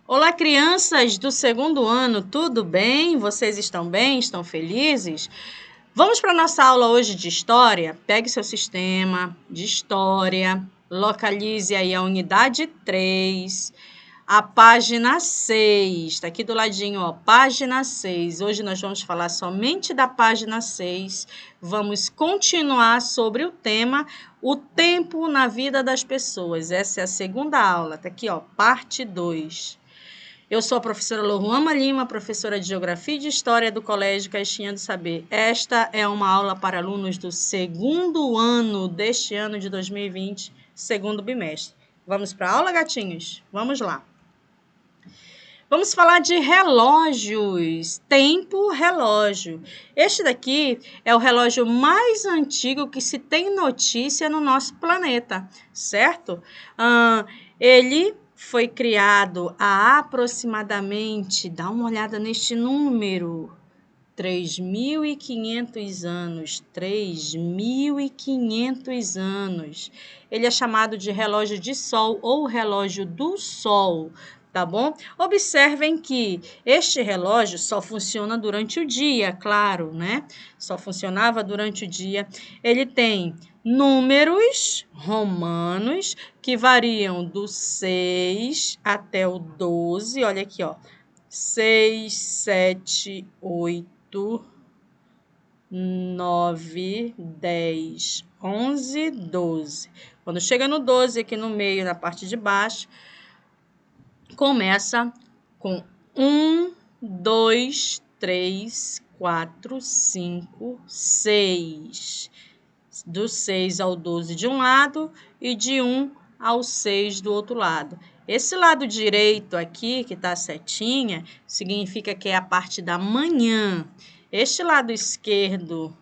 Olá, crianças do segundo ano, tudo bem? Vocês estão bem? Estão felizes? Vamos para a nossa aula hoje de história? Pegue seu sistema de história, localize aí a unidade 3, a página 6. Está aqui do ladinho, ó, página 6. Hoje nós vamos falar somente da página 6. Vamos continuar sobre o tema o tempo na vida das pessoas. Essa é a segunda aula. Está aqui, ó, parte 2. Eu sou a professora Loruama Lima, professora de Geografia e de História do Colégio Caixinha do Saber. Esta é uma aula para alunos do segundo ano deste ano de 2020, segundo bimestre. Vamos para a aula, gatinhos? Vamos lá. Vamos falar de relógios, tempo, relógio. Este daqui é o relógio mais antigo que se tem notícia no nosso planeta, certo? Ele foi criado há aproximadamente, dá uma olhada neste número, 3.500 anos, 3.500 anos. Ele é chamado de relógio de sol ou relógio do sol, tá bom? Observem que este relógio só funciona durante o dia, claro, né? Só funcionava durante o dia. Ele tem números romanos que variam do 6 até o 12. Olha aqui, ó. 6, 7, 8, 9, 10, 11, 12. Quando chega no 12, aqui no meio, na parte de baixo, começa com 1, 2, 3, 4, 5, 6. Do 6 ao 12 de um lado e de 1 ao 6 do outro lado. Esse lado direito aqui, que está a setinha, significa que é a parte da manhã. Este lado esquerdo,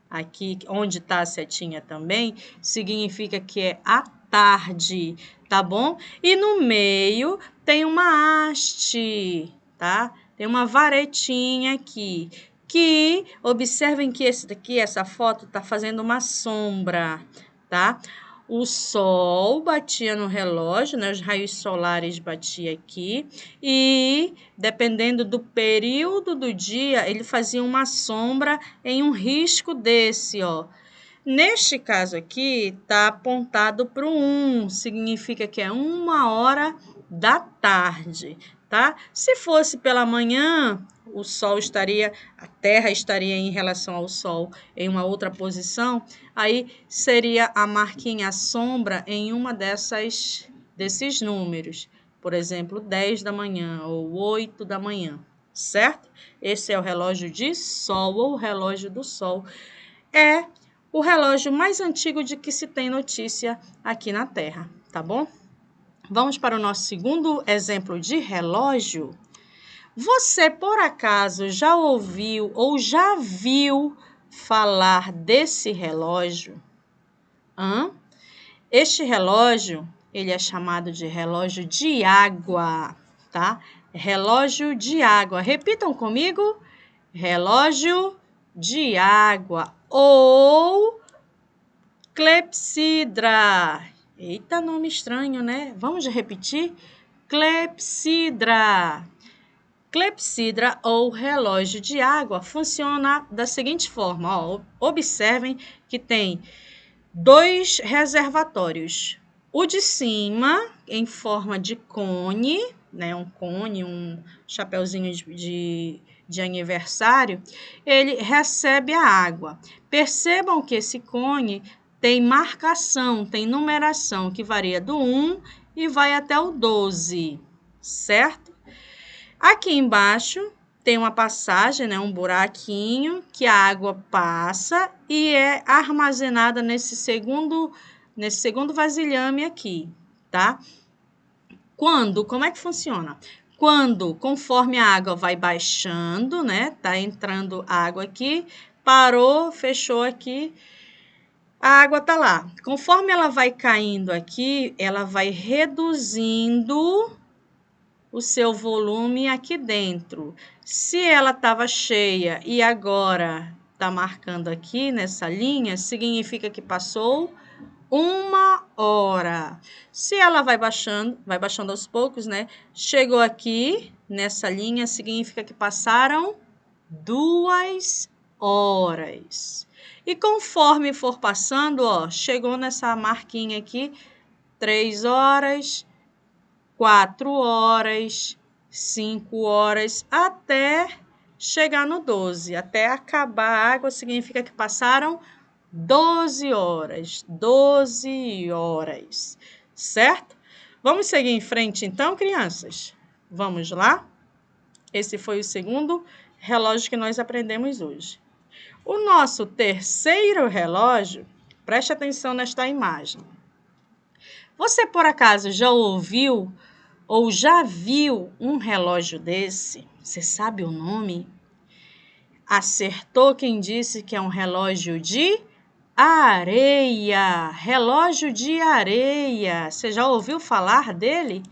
aqui, onde está a setinha também, significa que é a tarde, tá bom? E no meio tem uma haste, tá? Tem uma varetinha aqui, que observem que esse daqui, essa foto, está fazendo uma sombra, tá? O sol batia no relógio, né? Os raios solares batiam aqui e, dependendo do período do dia, ele fazia uma sombra em um risco desse, ó. Neste caso aqui, está apontado para o 1, significa que é 1h da tarde, tá? Se fosse pela manhã, o sol estaria, a Terra estaria em relação ao Sol em uma outra posição, aí seria a marquinha, a sombra em uma desses números, por exemplo, 10 da manhã ou 8 da manhã, certo? Esse é o relógio de sol ou relógio do sol. É o relógio mais antigo de que se tem notícia aqui na Terra, tá bom? Vamos para o nosso segundo exemplo de relógio. Você, por acaso, já ouviu ou já viu falar desse relógio? Este relógio, ele é chamado de relógio de água, tá? Relógio de água. Repitam comigo. Relógio de água ou clepsidra. Eita, nome estranho, né? Vamos repetir? Clepsidra. Clepsidra ou relógio de água funciona da seguinte forma. Ó, observem que tem 2 reservatórios. O de cima, em forma de cone, né? Um cone, um chapeuzinho de aniversário, ele recebe a água. Percebam que esse cone tem marcação, tem numeração, que varia do 1 e vai até o 12, certo? Aqui embaixo tem uma passagem, né, um buraquinho que a água passa e é armazenada nesse segundo vasilhame aqui, tá? Como é que funciona? Conforme a água vai baixando, né, tá entrando água aqui, parou, fechou aqui, a água tá lá. Conforme ela vai caindo aqui, ela vai reduzindo o seu volume aqui dentro. Se ela estava cheia e agora está marcando aqui nessa linha, significa que passou 1 hora. Se ela vai baixando aos poucos, né? Chegou aqui, nessa linha, significa que passaram 2 horas. E conforme for passando, ó, chegou nessa marquinha aqui, 3 horas, 4 horas, 5 horas, até chegar no 12. Até acabar a água, significa que passaram 12 horas. 12 horas, certo? Vamos seguir em frente, então, crianças? Vamos lá? Esse foi o segundo relógio que nós aprendemos hoje. O nosso terceiro relógio, preste atenção nesta imagem. Você, por acaso, já ouviu ou já viu um relógio desse? Você sabe o nome? Acertou quem disse que é um relógio de areia. Relógio de areia. Você já ouviu falar dele?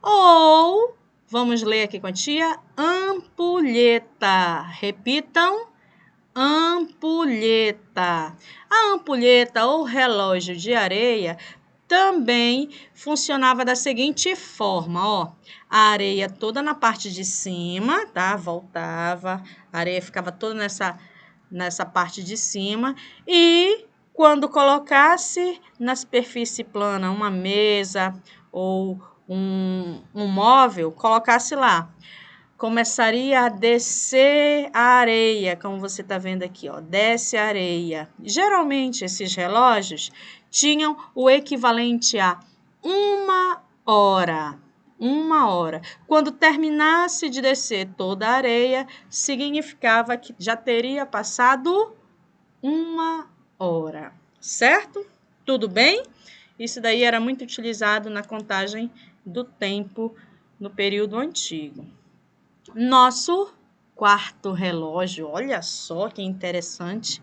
Ou, vamos ler aqui com a tia, ampulheta. Repitam, ampulheta. A ampulheta ou relógio de areia também funcionava da seguinte forma, ó. A areia toda na parte de cima, tá? Voltava, a areia ficava toda nessa parte de cima e quando colocasse na superfície plana uma mesa ou um móvel, colocasse lá. Começaria a descer a areia, como você está vendo aqui, ó, desce a areia. Geralmente, esses relógios tinham o equivalente a 1 hora. 1 hora. Quando terminasse de descer toda a areia, significava que já teria passado 1 hora, certo? Tudo bem? Isso daí era muito utilizado na contagem do tempo no período antigo. Nosso quarto relógio, olha só que interessante.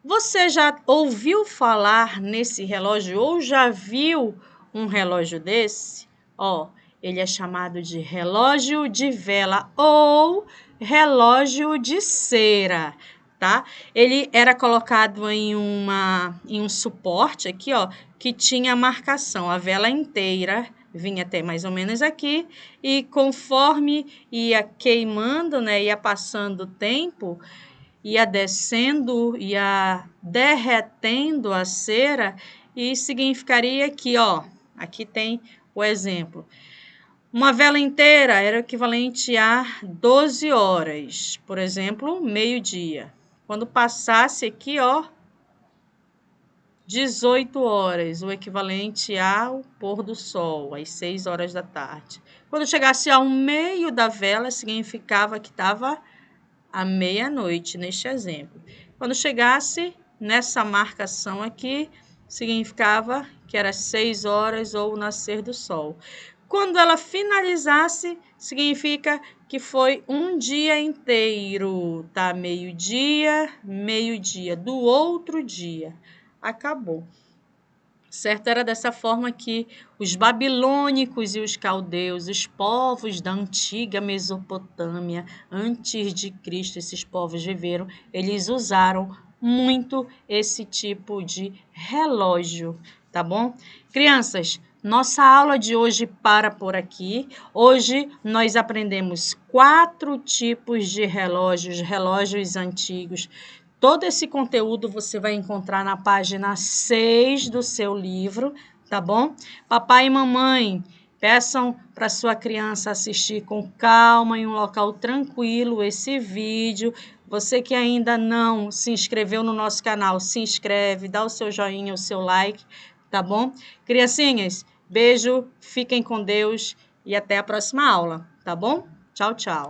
Você já ouviu falar nesse relógio ou já viu um relógio desse? Ó, ele é chamado de relógio de vela ou relógio de cera, tá? Ele era colocado em um suporte aqui, ó, que tinha a marcação, a vela inteira vinha até mais ou menos aqui, e conforme ia queimando, né, ia passando o tempo, ia descendo, ia derretendo a cera, e significaria que, ó, aqui tem o exemplo. Uma vela inteira era equivalente a 12 horas, por exemplo, meio-dia. Quando passasse aqui, ó, 18 horas, o equivalente ao pôr do sol, às 6 horas da tarde. Quando chegasse ao meio da vela, significava que estava à meia-noite, neste exemplo. Quando chegasse nessa marcação aqui, significava que era 6 horas ou o nascer do sol. Quando ela finalizasse, significa que foi um dia inteiro, tá? Meio-dia, meio-dia do outro dia. Acabou. Certo? Era dessa forma que os babilônicos e os caldeus, os povos da antiga Mesopotâmia, antes de Cristo, esses povos viveram, eles usaram muito esse tipo de relógio, tá bom? Crianças, nossa aula de hoje para por aqui. Hoje nós aprendemos 4 tipos de relógios antigos. Todo esse conteúdo você vai encontrar na página 6 do seu livro, tá bom? Papai e mamãe, peçam para sua criança assistir com calma em um local tranquilo esse vídeo. Você que ainda não se inscreveu no nosso canal, se inscreve, dá o seu joinha, o seu like, tá bom? Criancinhas, beijo, fiquem com Deus e até a próxima aula, tá bom? Tchau, tchau.